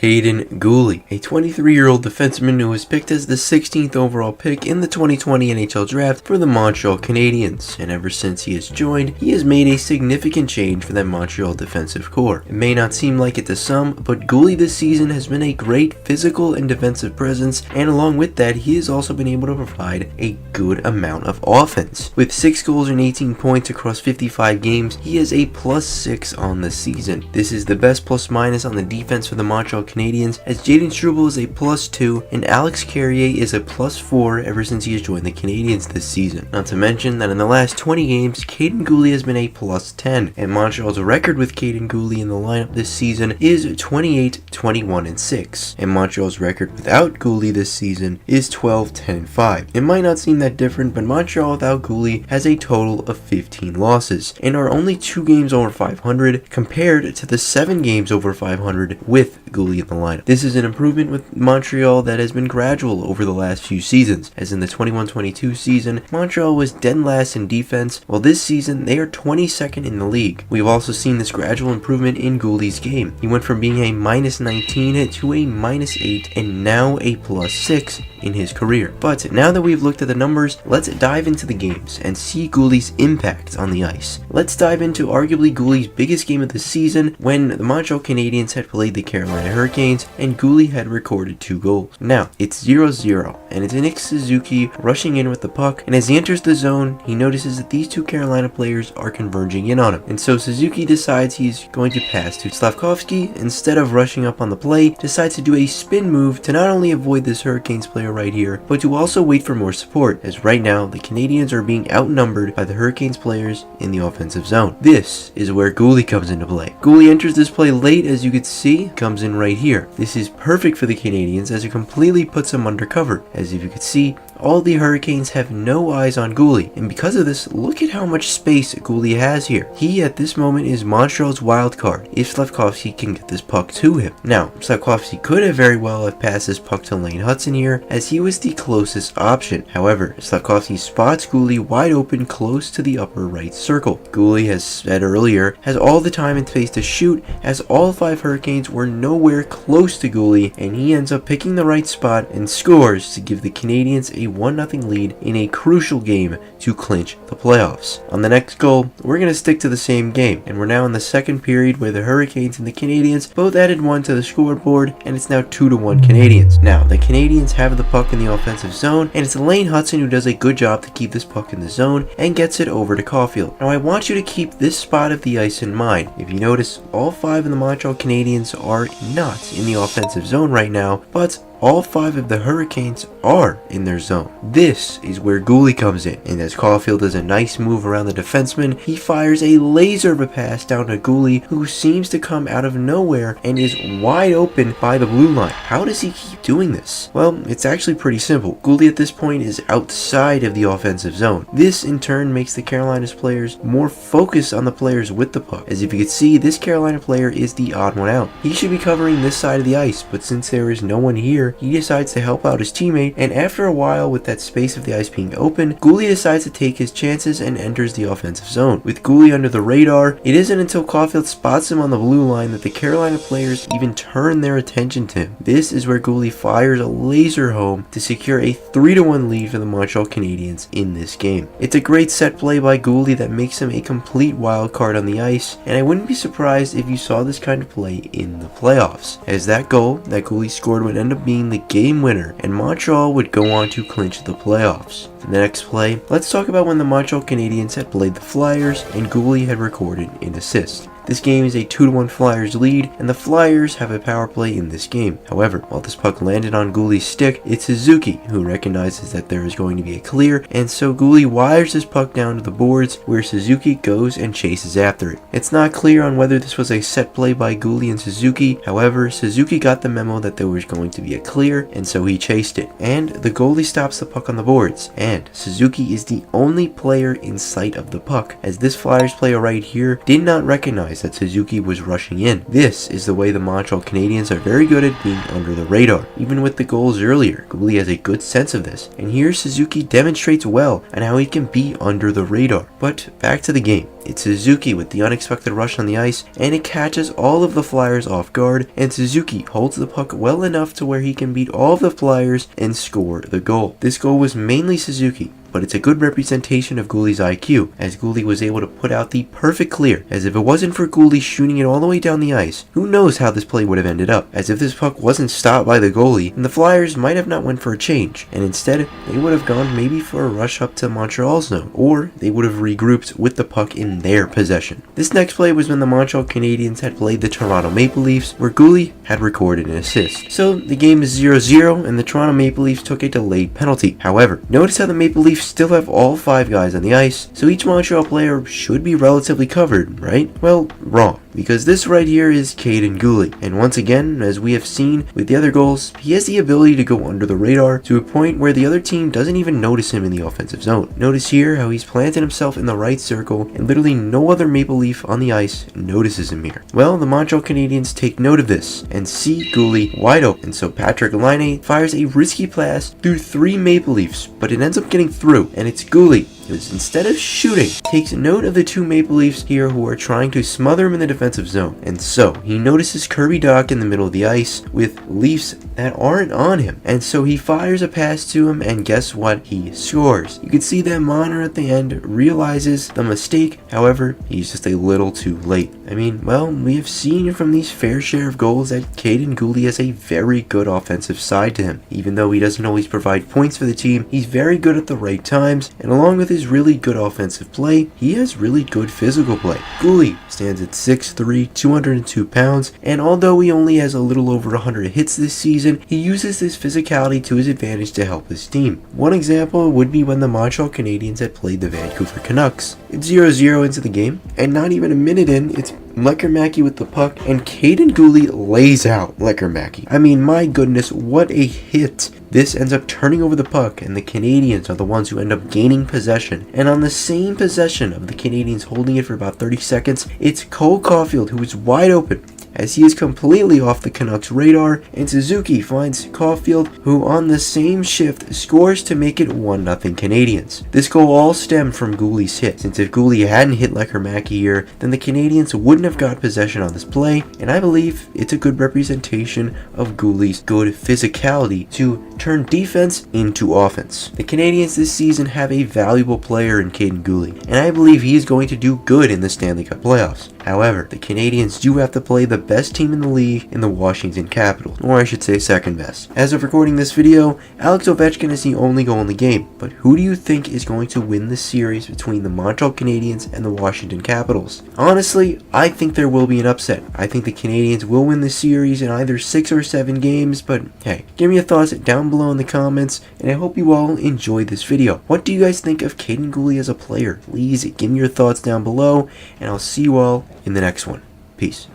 Kaiden Guhle, a 23-year-old defenseman who was picked as the 16th overall pick in the 2020 NHL draft for the Montreal Canadiens, and ever since he has joined, he has made a significant change for that Montreal defensive core. It may not seem like it to some, but Guhle this season has been a great physical and defensive presence, and along with that, he has also been able to provide a good amount of offense. With 6 goals and 18 points across 55 games, he has a +6 on the season. This is the best plus-minus on the defense for the Montreal Canadiens, as Jaden Struble is a +2 and Alex Carrier is a +4 ever since he has joined the Canadiens this season. Not to mention that in the last 20 games, Kaiden Guhle has been a +10, and Montreal's record with Kaiden Guhle in the lineup this season is 28-21-6, and Montreal's record without Guhle this season is 12-10-5. It might not seem that different, but Montreal without Guhle has a total of 15 losses, and are only 2 games over 500 compared to the 7 games over 500 with Guhle in the lineup. This is an improvement with Montreal that has been gradual over the last few seasons, as in the 21-22 season, Montreal was dead last in defense, while this season they are 22nd in the league. We've also seen this gradual improvement in Guhle's game. He went from being a -19 to a -8 and now a +6 in his career. But now that we've looked at the numbers, let's dive into the games and see Guhle's impact on the ice. Let's dive into arguably Guhle's biggest game of the season, when the Montreal Canadiens had played the Carolina Hurricanes and Guhle had recorded 2 goals. Now, it's 0-0, and it's Nick Suzuki rushing in with the puck, and as he enters the zone, he notices that these 2 Carolina players are converging in on him, and so Suzuki decides he's going to pass to Slavkovsky. Instead of rushing up on the play, decides to do a spin move to not only avoid this Hurricanes player right here, but to also wait for more support, as right now the Canadiens are being outnumbered by the Hurricanes players in the offensive zone. This is where Guhle comes into play. Guhle enters this play late, as you can see, comes in right here. This is perfect for the Canadiens as it completely puts them under cover, as if you could see, all the Hurricanes have no eyes on Guhle, and because of this, look at how much space Guhle has here. He at this moment is Montreal's wild card if Slavkovsky can get this puck to him. Now, Slavkovsky could have very well have passed this puck to Lane Hutson here, as he was the closest option. However, Slavkovsky spots Guhle wide open close to the upper right circle. Guhle, as said earlier, has all the time and space to shoot, as all 5 Hurricanes were nowhere close to Guhle, and he ends up picking the right spot and scores to give the Canadiens a 1-0 lead in a crucial game to clinch the playoffs. On the next goal, we're going to stick to the same game, and we're now in the second period where the Hurricanes and the Canadiens both added 1 to the scoreboard, and it's now 2-1 Canadiens. Now, the Canadiens have the puck in the offensive zone, and it's Lane Hutson who does a good job to keep this puck in the zone and gets it over to Caulfield. Now, I want you to keep this spot of the ice in mind. If you notice, all 5 of the Montreal Canadiens are not in the offensive zone right now, but all 5 of the Hurricanes are in their zone. This is where Guhle comes in, and as Caulfield does a nice move around the defenseman, he fires a laser of a pass down to Guhle, who seems to come out of nowhere and is wide open by the blue line. How does he keep doing this? Well, it's actually pretty simple. Guhle at this point is outside of the offensive zone. This in turn makes the Carolina's players more focused on the players with the puck. As if you could see, this Carolina player is the odd one out. He should be covering this side of the ice, but since there is no one here, he decides to help out his teammate, and after a while with that space of the ice being open, Guhle decides to take his chances and enters the offensive zone. With Guhle under the radar, it isn't until Caulfield spots him on the blue line that the Carolina players even turn their attention to him. This is where Guhle fires a laser home to secure a 3-1 lead for the Montreal Canadiens in this game. It's a great set play by Guhle that makes him a complete wild card on the ice, and I wouldn't be surprised if you saw this kind of play in the playoffs, as that goal that Guhle scored would end up being the game winner, and Montreal would go on to clinch the playoffs. For the next play, let's talk about when the Montreal Canadiens had played the Flyers and Guhle had recorded an assist. This game is a 2-1 Flyers lead, and the Flyers have a power play in this game. However, while this puck landed on Guhle's stick, it's Suzuki who recognizes that there is going to be a clear, and so Guhle wires this puck down to the boards, where Suzuki goes and chases after it. It's not clear on whether this was a set play by Guhle and Suzuki. However, Suzuki got the memo that there was going to be a clear, and so he chased it, and the goalie stops the puck on the boards, and Suzuki is the only player in sight of the puck, as this Flyers player right here did not recognize realize that Suzuki was rushing in. This is the way the Montreal Canadiens are very good at being under the radar. Even with the goals earlier, Guhle has a good sense of this, and here Suzuki demonstrates well on how he can be under the radar. But back to the game. It's Suzuki with the unexpected rush on the ice, and it catches all of the Flyers off guard, and Suzuki holds the puck well enough to where he can beat all of the Flyers and score the goal. This goal was mainly Suzuki, but it's a good representation of Guhle's IQ, as Guhle was able to put out the perfect clear, as if it wasn't for Guhle shooting it all the way down the ice, who knows how this play would have ended up, as if this puck wasn't stopped by the goalie, and the Flyers might have not went for a change, and instead, they would have gone maybe for a rush up to Montreal's zone, or they would have regrouped with the puck in their possession. This next play was when the Montreal Canadiens had played the Toronto Maple Leafs, where Guhle had recorded an assist. So, the game is 0-0, and the Toronto Maple Leafs took a delayed penalty. However, notice how the Maple Leafs still have all 5 guys on the ice, so each Montreal player should be relatively covered, right? Well, wrong, because this right here is Kaiden Guhle, and once again, as we have seen with the other goals, he has the ability to go under the radar to a point where the other team doesn't even notice him in the offensive zone. Notice here how he's planted himself in the right circle, and literally no other Maple Leaf on the ice notices him here. Well, the Montreal Canadiens take note of this, and see Guhle wide open, so Patrick Laine fires a risky pass through 3 Maple Leafs, but it ends up getting through, and it's Guhle who, instead of shooting, takes note of the 2 Maple Leafs here who are trying to smother him in the defensive zone. And so, he notices Kirby Dach in the middle of the ice with Leafs that aren't on him. And so he fires a pass to him, and guess what? He scores. You can see that Monter at the end realizes the mistake, however, he's just a little too late. I mean, well, we have seen from these fair share of goals that Kaiden Guhle has a very good offensive side to him. Even though he doesn't always provide points for the team, he's very good at the right times, and along with his really good offensive play, he has really good physical play. Guhle stands at 6'3", 202 pounds, and although he only has a little over 100 hits this season, he uses this physicality to his advantage to help his team. One example would be when the Montreal Canadiens had played the Vancouver Canucks. It's 0-0 into the game, and not even a minute in, it's Lekkerimäki with the puck, and Kaiden Guhle lays out Lekkerimäki. I mean, my goodness, what a hit. This ends up turning over the puck, and the Canadiens are the ones who end up gaining possession. And on the same possession of the Canadiens holding it for about 30 seconds, it's Cole Caulfield who is wide open, as he is completely off the Canucks radar, and Suzuki finds Caulfield, who on the same shift scores to make it 1-0 Canadiens. This goal all stemmed from Guhle's hit, since if Guhle hadn't hit Lekkerimäki here, then the Canadiens wouldn't have got possession on this play, and I believe it's a good representation of Guhle's good physicality to turn defense into offense. The Canadiens this season have a valuable player in Kaiden Guhle, and I believe he is going to do good in the Stanley Cup playoffs. However, the Canadiens do have to play the best team in the league in the Washington Capitals, or I should say second best. As of recording this video, Alex Ovechkin is the only goal in the game, but who do you think is going to win the series between the Montreal Canadiens and the Washington Capitals? Honestly, I think there will be an upset. I think the Canadiens will win the series in either 6 or 7 games, but hey, give me your thoughts down below in the comments, and I hope you all enjoyed this video. What do you guys think of Kaiden Guhle as a player? Please give me your thoughts down below, and I'll see you all in the next one. Peace.